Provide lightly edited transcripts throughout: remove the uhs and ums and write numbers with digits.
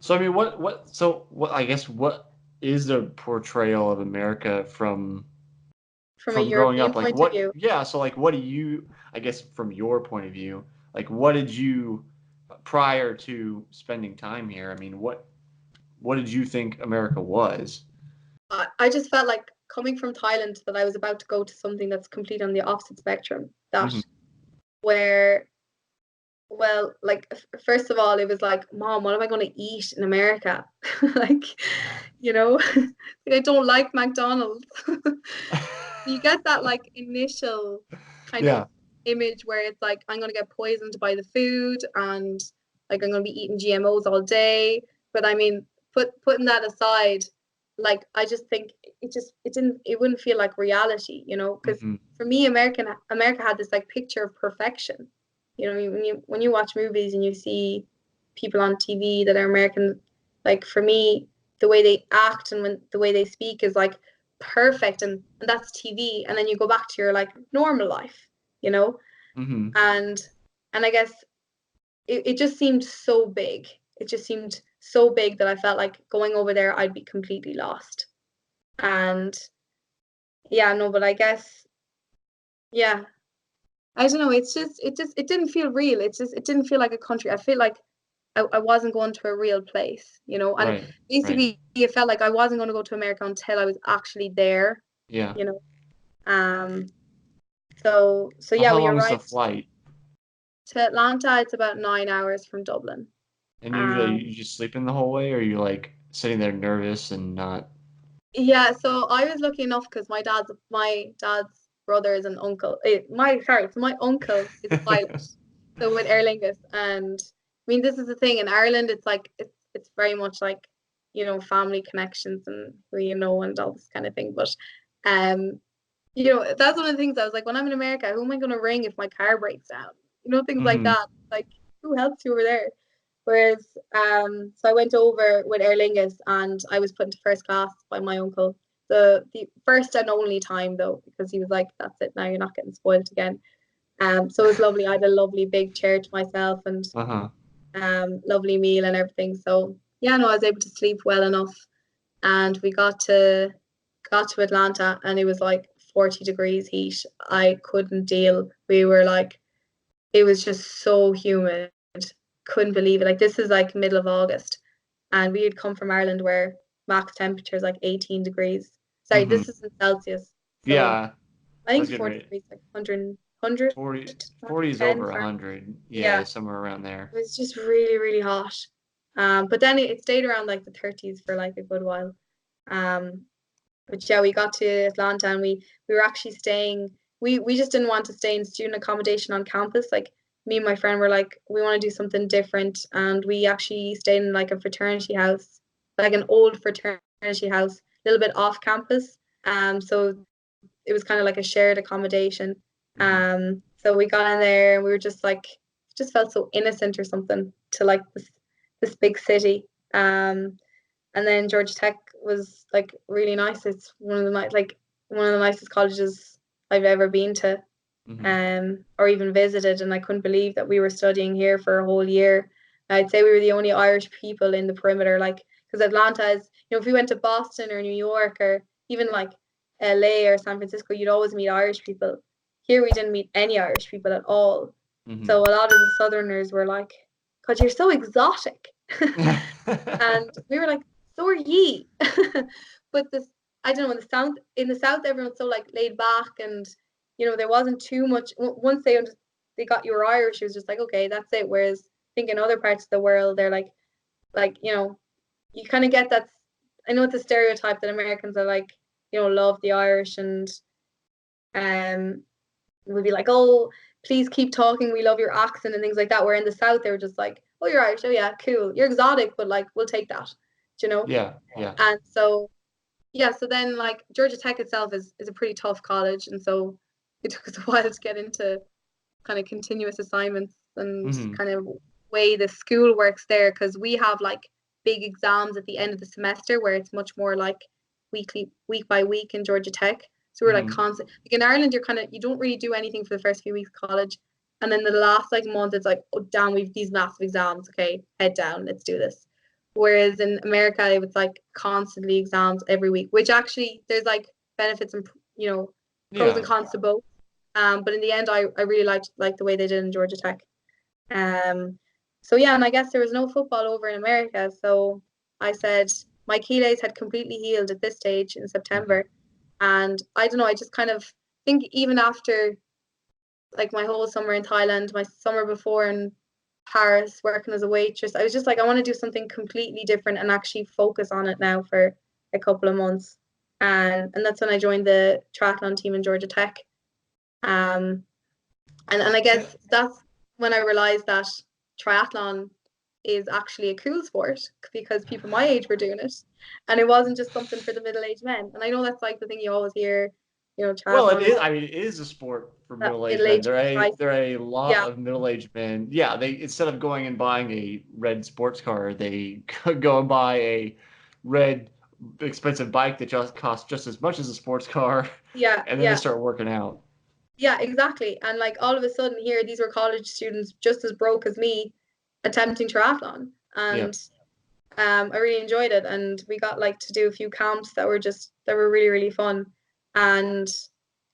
So I mean, what I guess what is the portrayal of America from a from growing European up? Like point of what? view. Yeah. So like, what do you? I guess from your point of view, like what did you prior to spending time here? I mean, what did you think America was? I just felt like coming from Thailand that I was about to go to something that's complete on the opposite spectrum. That Hmm. where, well, like first of all, it was like, Mom, what am I going to eat in America? Like, like, I don't like McDonald's. You get that like initial kind of Yeah. image where it's like I'm gonna get poisoned by the food and like I'm gonna be eating GMOs all day. But I mean, putting that aside, like I just think it wouldn't feel like reality, because Hmm. for me, America had this like picture of perfection. When you watch movies and you see people on TV that are American, like for me, the way they act and the way they speak is like perfect, and that's TV. And then you go back to your like normal life, you know? Hmm. And I guess it just seemed so big. It just seemed so big that I felt like going over there I'd be completely lost. And yeah, no, but I guess yeah, I don't know. It didn't feel real. It didn't feel like a country. I feel like I wasn't going to a real place, and Right. Right. basically it felt like I wasn't going to go to America until I was actually there, Yeah. you know. Um, so So yeah, how we long is the arrived flight? to Atlanta. It's about 9 hours from Dublin. And usually Um, you just sleeping the whole way, or you like sitting there nervous and not. yeah, so I was lucky enough because my dad's brothers and uncle, so my uncle is a pilot, so with Aer Lingus, and I mean this is the thing in Ireland, it's like it's very much like family connections and who you know and all this kind of thing, but um that's one of the things I was like when I'm in America, who am I going to ring if my car breaks down? Things like Hmm. that. Like who helps you over there? Whereas, so I went over with Aer Lingus and I was put into first class by my uncle. The first and only time though, because he was like, "That's it now. You're not getting spoiled again." So it was lovely. I had a lovely big chair to myself and Uh-huh. lovely meal and everything. So yeah, no, I was able to sleep well enough, and we got to Atlanta, and it was like 40 degrees heat. I couldn't deal. We were like, it was just so humid. Couldn't believe it. Like this is like middle of August, and we had come from Ireland where max temperature is like 18 degrees. Sorry, Hmm. this is in Celsius. So Yeah, I I think was getting 40 ready. degrees, like 100, 40, to 40 is 110 over Fahrenheit. 100. Yeah, Yeah, somewhere around there. it was just really, really hot. But then it stayed around like the 30s for like a good while. Um, but yeah, we got to Atlanta and we were actually staying. We just didn't want to stay in student accommodation on campus. Like me and my friend were like, we want to do something different, and we actually stayed in like a fraternity house, like an old fraternity house, a little bit off campus. So it was kind of like a shared accommodation. Hmm. So we got in there and we were just like, just felt so innocent or something to like this big city. And then Georgia Tech was like really nice. It's one of the nicest colleges I've ever been to, Hmm. or even visited. And I couldn't believe that we were studying here for a whole year. I'd say we were the only Irish people in the perimeter, like because Atlanta is, if we went to Boston or New York or even like LA or San Francisco, you'd always meet Irish people. Here we didn't meet any Irish people at all. Hmm. So a lot of the Southerners were like, "God, you're so exotic." And we were like, so are ye. But this, I don't know, in the south everyone's so like laid back, and there wasn't too much. Once they got you were Irish, it was just like, okay, that's it. Whereas I think in other parts of the world they're like you kind of get that. I know it's a stereotype that Americans are like, love the Irish, and um we'll be like, oh, please keep talking, we love your accent and things like that. Where in the south they were just like, oh, you're Irish, oh yeah, cool, you're exotic, but like we'll take that, you know. Yeah, yeah. And so yeah, so then like Georgia Tech itself is a pretty tough college, and so it took us a while to get into kind of continuous assignments and Hmm. kind of way the school works there, because we have like big exams at the end of the semester where it's much more like week by week in Georgia Tech. So we're like Hmm. constant. Like in Ireland, you don't really do anything for the first few weeks of college, and then the last like month it's like, oh damn, we've these massive exams. Okay, head down, let's do this. Whereas in America, it was like constantly exams every week, which actually there's like benefits and, pros and Yeah. cons to both. But in the end, I really liked the way they did in Georgia Tech. Um, so yeah, and I guess there was no football over in America. So I said my Achilles had completely healed at this stage in Mhm. September. And I don't know, I just kind of think even after like my whole summer in Thailand, my summer before in Paris working as a waitress, I was just like, I want to do something completely different and actually focus on it now for a couple of months. And that's when I joined the triathlon team in Georgia Tech. Um, and I Yeah. guess that's when I realized that triathlon is actually a cool sport because people my age were doing it. And it wasn't just something for the middle-aged men. And I know that's like the thing you always hear, Well, it triathlon is is. I mean, it is a sport for that middle-aged men. middle-aged There are guys. a lot Yeah, of middle-aged men. Yeah, they instead of going and buying a red sports car, they go and buy a red expensive bike that just costs just as much as a sports car, yeah, and then they yeah. start working out. Yeah, exactly. And like all of a sudden here, these were college students just as broke as me attempting triathlon. Yeah. And I really enjoyed it. And we got like to do a few camps that were really, really fun. And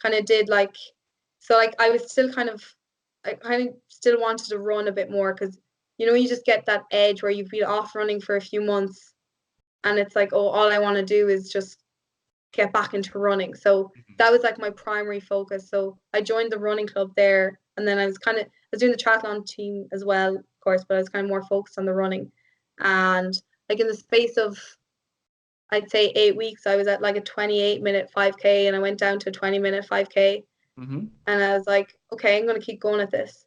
kind of did like, so like I kind of still wanted to run a bit more because, you just get that edge where you've been off running for a few months and it's like, oh, all I want to do is just get back into running. So Mhm. that was like my primary focus. So I joined the running club there, and then I was doing the triathlon team as well, of course, but I was kind of more focused on the running. And like in the space of I'd say 8 weeks, I was at like a 28-minute 5K, and I went down to a 20-minute 5K, Mm-hmm. and I was like, okay, I'm gonna keep going at this.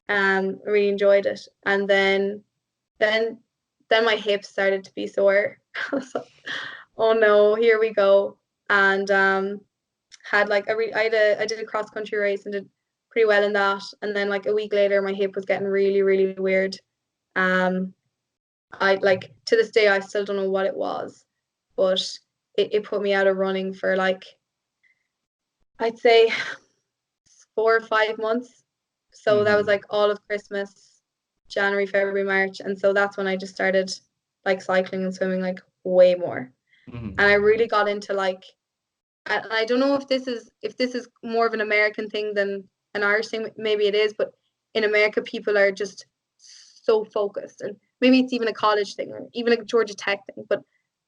I really enjoyed it, and then then my hips started to be sore. I was like, oh no, here we go. And had like I did a cross country race and did pretty well in that. And then like a week later, my hip was getting really, really weird. Um, I like to this day I still don't know what it was, but it put me out of running for like I'd say 4 or 5 months. So that was Mm-hmm. like all of Christmas, January, February, March, and so that's when I just started like cycling and swimming like way more. Mm-hmm. And I really got into like and I don't know if this is more of an American thing than an Irish thing. Maybe it is, but in America, people are just so focused, and maybe it's even a college thing or even a Georgia Tech thing. But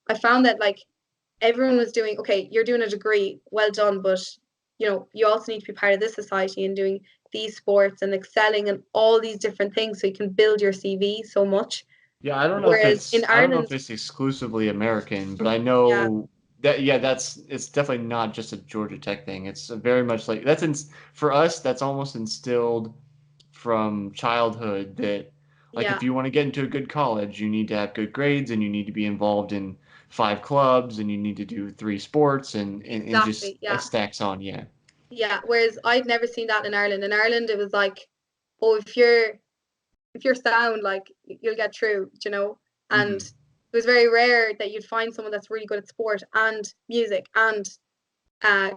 I found that like everyone was doing, okay, you're doing a degree, well done, but you also need to be part of this society and doing these sports and excelling in all these different things so you can build your CV so much. Yeah, I don't know if Whereas in Ireland, it's exclusively American, but I yeah, know that yeah, that's it's definitely not just a Georgia Tech thing. It's very much like for us, that's almost instilled from childhood that like yeah, if you want to get into a good college, you need to have good grades and you need to be involved in 5 clubs and you need to do 3 sports and just exactly, yeah. stacks on, yeah. Yeah, whereas I'd never seen that in Ireland. In Ireland, it was like, oh, if you're sound, like you'll get through, And Hmm. it was very rare that you'd find someone that's really good at sport and music and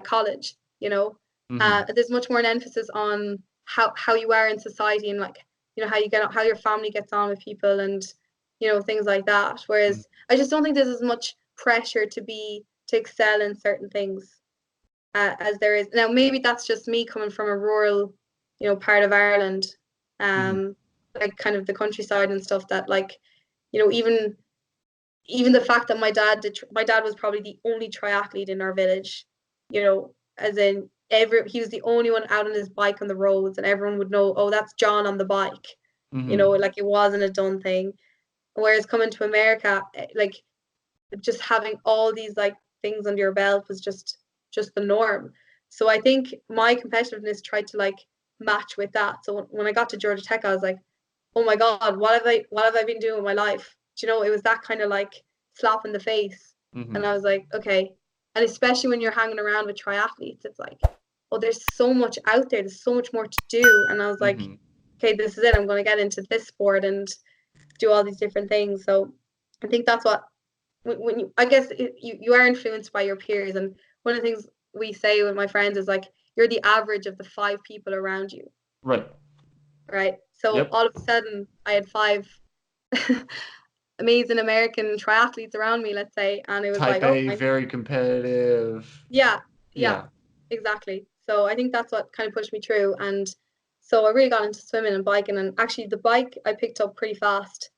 college. Hmm. There's much more an emphasis on how you are in society and like how your family gets on with people and things like that. Whereas I just don't think there's as much pressure to excel in certain things as there is now. Maybe that's just me coming from a rural, part of Ireland, Hmm. um, like kind of the countryside and stuff. That like, even the fact that my dad was probably the only triathlete in our village, as in he was the only one out on his bike on the roads, and everyone would know, oh, that's John on the bike, Hmm. like it wasn't a done thing. Whereas coming to America, like just having all these like things under your belt was just the norm. So I think my competitiveness tried to like match with that. So when I got to Georgia Tech, I was like, oh my God, what have I been doing with my life? It was that kind of like slap in the face. Hmm. And I was like, okay. And especially when you're hanging around with triathletes, it's like, oh, there's so much out there. There's so much more to do. And I was like, Hmm. okay, this is it. I'm going to get into this sport and do all these different things. So I think that's what when you, I guess you are influenced by your peers, and one of the things we say with my friends is like you're the average of the 5 people around you, Right. right? So Yep. all of a sudden I had five amazing American triathletes around me, let's say, and it was Type like, oh, A, very competitive. yeah, yeah, Yeah. exactly. So I think that's what kind of pushed me through, and so I really got into swimming and biking, and actually the bike I picked up pretty fast.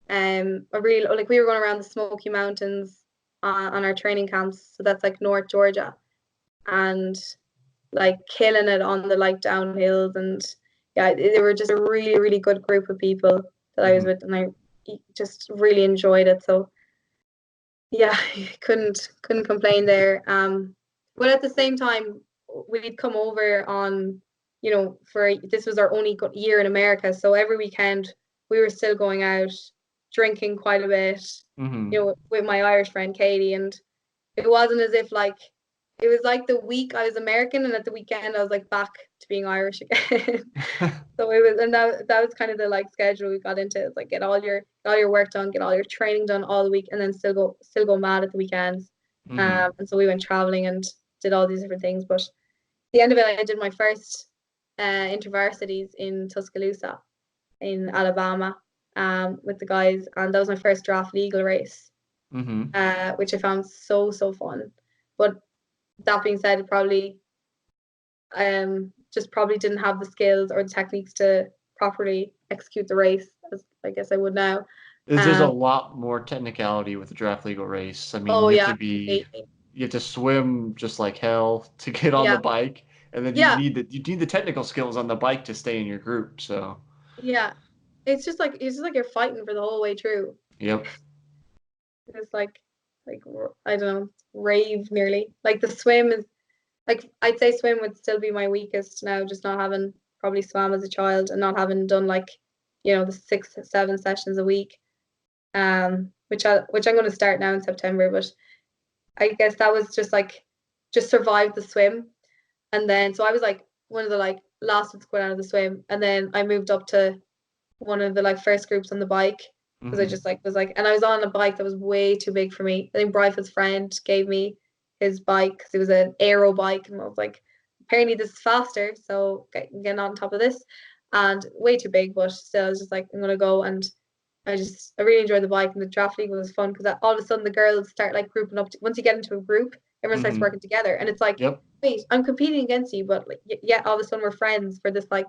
I really like we were going around the Smoky Mountains on our training camps, so that's like North Georgia, and like killing it on the like downhills, and yeah, they were just a really really good group of people that I was Hmm. with, and I just really enjoyed it. So yeah, couldn't complain there. But at the same time, we'd come over on, for this was our only year in America, so every weekend we were still going out drinking quite a bit, Hmm. with my Irish friend Katie, and it wasn't as if like it was like the week I was American, and at the weekend I was like back to being Irish again. So it was, and that was kind of the like schedule we got into. It's like get all your work done, get all your training done all the week, and then still go mad at the weekends. Hmm. And so we went traveling and did all these different things. But at the end of it, I did my first intervarsities in Tuscaloosa in Alabama, with the guys, and that was my first draft legal race, Hmm. which I found so fun. But that being said, it probably just probably didn't have the skills or the techniques to properly execute the race as I guess I would now. There's a Um, lot more technicality with the draft legal race. I mean, oh you have yeah, to be, completely. you have to swim just like hell to get on the Yeah, bike, and then yeah, you need the technical skills on the bike to stay in your group. So, yeah. It's just like you're fighting for the whole way through. yep. It's like I don't know, rave nearly. Like the swim is like I'd say swim would still be my weakest now, just not having probably swam as a child and not having done like, the 6 7 sessions a week. Which I'm going to start now in September, but I guess that was just survived the swim. And then so I was like one of the like last ones to go out of the swim. And then I moved up to one of the like first groups on the bike because I Hmm. just like was like, and I was on a bike that was way too big for me. I think Bryford's friend gave me his bike because it was an aero bike, and I was like, apparently this is faster, so getting on top of this, and way too big, but still I was just like, I'm gonna go. And I really enjoyed the bike, and the draft league was fun because all of a sudden the girls start like grouping up. Once you get into a group, everyone starts Hmm. working together, and it's like, Yep. wait, I'm competing against you, but like, yeah, all of a sudden we're friends for this like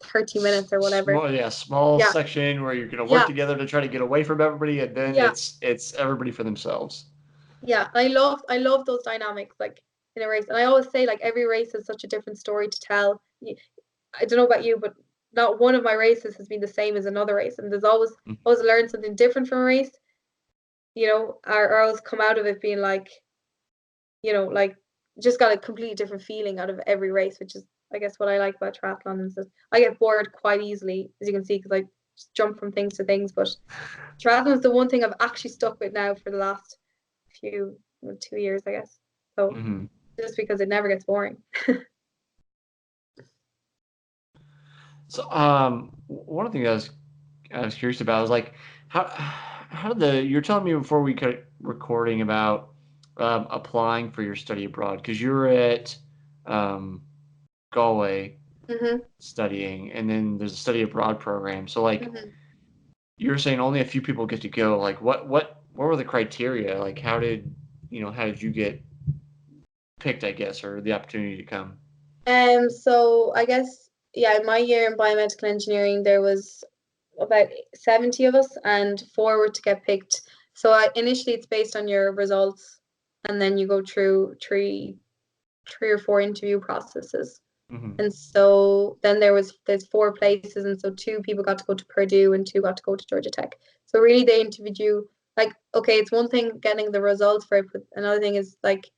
30 minutes or whatever. Small, yeah, small Yeah, section where you're gonna work yeah, together to try to get away from everybody, and then yeah, it's everybody for themselves. yeah. I love those dynamics like in a race, and I always say like every race has such a different story to tell. I don't know about you, but not one of my races has been the same as another race, and there's always learned something different from a race. Or always come out of it being like just got a completely different feeling out of every race, which is I guess what I like about triathlon is that I get bored quite easily, as you can see, because I just jump from things to things. But triathlon is the one thing I've actually stuck with now for the last few 2 years, I guess. So Hmm. just because it never gets boring. So, one of the things I was curious about is like how did you're telling me before we cut recording about applying for your study abroad because you're at um, Galway Hmm. studying, and then there's a study abroad program. So like Hmm. you're saying only a few people get to go. Like what were the criteria? Like how did you get picked? I guess or the opportunity to come. So I guess yeah, in my year in biomedical engineering, there was about 70 of us, and four were to get picked. So initially, it's based on your results, and then you go through three or four interview processes. Hmm. And so then there's four places, and so two people got to go to Purdue and two got to go to Georgia Tech. So really, they interviewed you. Like, okay, it's one thing getting the results for it, but another thing is like,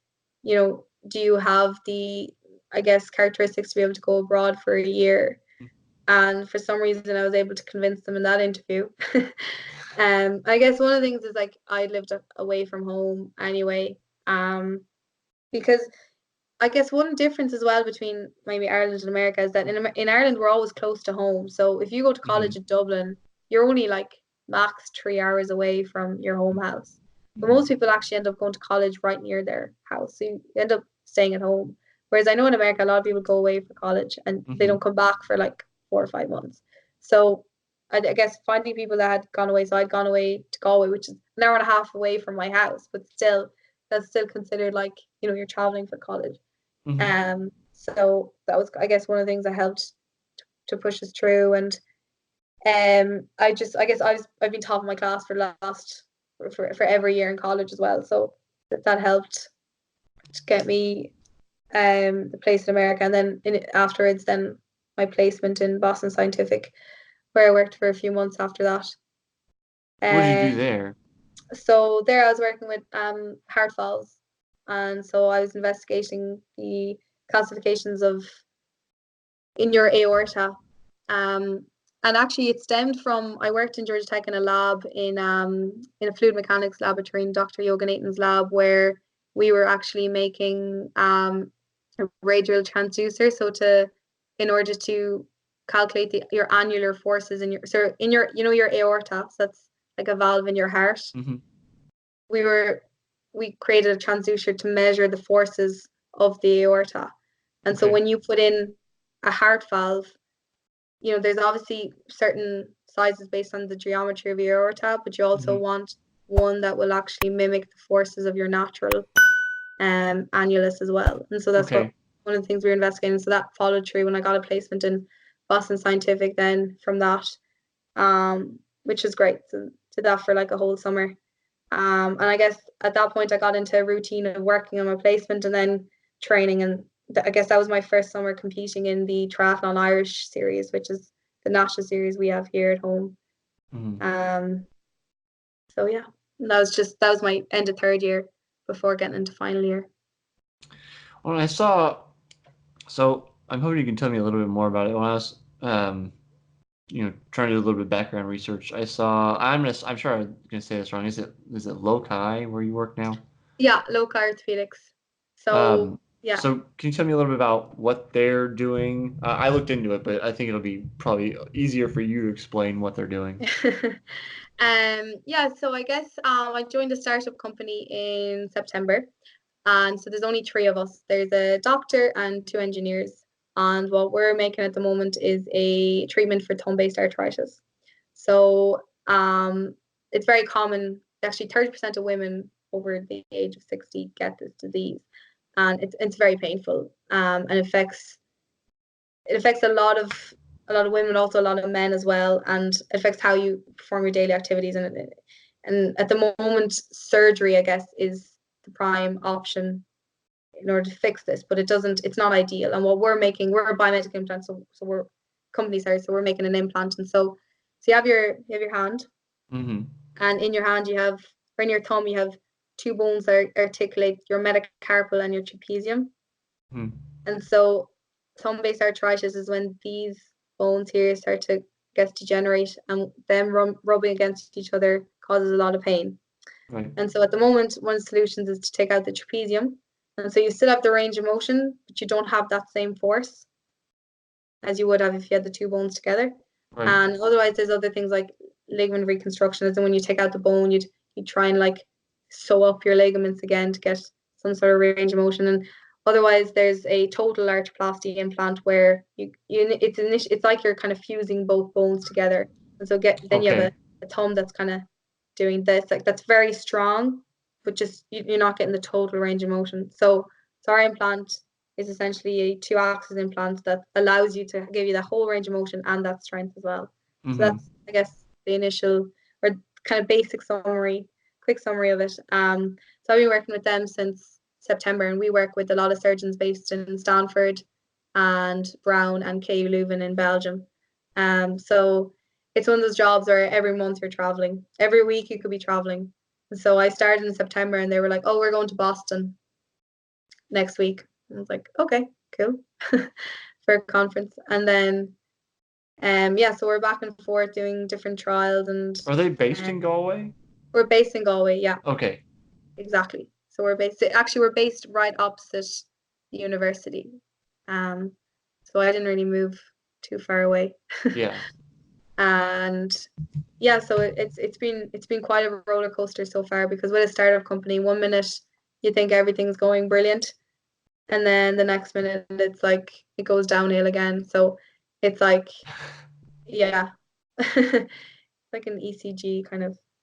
do you have the, I guess, characteristics to be able to go abroad for a year? And for some reason, I was able to convince them in that interview. I guess one of the things is like I lived away from home anyway. Because I guess one difference as well between maybe Ireland and America is that in Ireland we're always close to home. So if you go to college Hmm. in Dublin, you're only like max 3 hours away from your home house. But Hmm. most people actually end up going to college right near their house. So you end up staying at home. Whereas I know in America a lot of people go away for college and they Hmm. don't come back for like 4 or 5 months. So I guess finding people that had gone away. So I'd gone away to Galway, which is an hour and a half away from my house, but still, that's still considered like, you're traveling for college. Hmm. So that was, I guess, one of the things that helped to push us through. And I guess I've been top of my class for the last for every year in college as well. So that helped to get me the place in America, and then afterwards, then my placement in Boston Scientific, where I worked for a few months after that. What did you do Um, there? so there I was working with heart valves, and so I was investigating the calcifications of in your aorta. Um, and actually, it stemmed from I worked in Georgia Tech in a lab in a fluid mechanics laboratory in Dr. Yoganathan's lab, where we were actually making a radial transducer. So in order to calculate your annular forces in your your aorta, so that's like a valve in your heart. Hmm. We were we created a transducer to measure the forces of the aorta. And so Okay. when you put in a heart valve, there's obviously certain sizes based on the geometry of your aorta, but you also Hmm. want one that will actually mimic the forces of your natural annulus as well. And so that's what Okay. one of the things we were investigating. So that followed through when I got a placement in Boston Scientific then from that, which was great. So did that for like a whole summer. And I guess at that point I got into a routine of working on my placement and then training. And I guess that was my first summer competing in the Triathlon Irish series, which is the national series we have here at home. Hmm. Um, so yeah, that was my end of third year before getting into final year. Well, I saw. So I'm hoping you can tell me a little bit more about it. When I was, trying to do a little bit of background research, I saw. I'm sure I'm gonna say this wrong. Is it Loci where you work now? Yeah, local orthopedics. So yeah. So can you tell me a little bit about what they're doing? I looked into it, but I think it'll be probably easier for you to explain what they're doing. Yeah, so I guess I joined a startup company in September. And so there's only three of us. There's a doctor and two engineers. And what we're making at the moment is a treatment for thumb-based arthritis. So it's very common. Actually, 30% of women over the age of 60 get this disease, and it's very painful. And it affects a lot of women, also a lot of men as well, and it affects how you perform your daily activities. And at the moment, surgery, I guess, is the prime option in order to fix this, but it's not ideal. And what we're a biomedical implant, so we're company, sorry, so we're making an implant. And so you have your hand, Hmm. and in your hand you have, or in your thumb you have two bones that articulate your metacarpal and your trapezium. Hmm. And so thumb-based arthritis is when these bones here start to get degenerate, and them rubbing against each other causes a lot of pain. Right. And so at the moment, one of the solutions is to take out the trapezium. And so you still have the range of motion, but you don't have that same force as you would have if you had the two bones together. Right. And otherwise, there's other things like ligament reconstruction. As in when you take out the bone, you'd try and like sew up your ligaments again to get some sort of range of motion. And otherwise, there's a total arthroplasty implant where it's like you're kind of fusing both bones together. And so then you have Okay. a thumb that's kind of doing this, like that's very strong, but just you're not getting the total range of motion. So our implant is essentially a two-axis implant that allows you to give you that whole range of motion and that strength as well. So Hmm. that's, I guess, the initial or kind of basic summary, quick summary of it. So I've been working with them since September, and we work with a lot of surgeons based in Stanford and Brown and KU Leuven in Belgium. So it's one of those jobs where every month you're traveling, every week you could be traveling. And so I started in September, and they were like, "Oh, we're going to Boston next week." I was like, "Okay, cool," for a conference. And then yeah, so we're back and forth doing different trials, and Are they based in um, Galway? we're based in Galway. Yeah, Okay. exactly. So we're based right opposite the university. Um, so I didn't really move too far away. Yeah. And yeah, so it's been quite a roller coaster so far, because with a startup company, one minute you think everything's going brilliant, and then the next minute it's like it goes downhill again. So it's like, yeah, Like an ECG kind of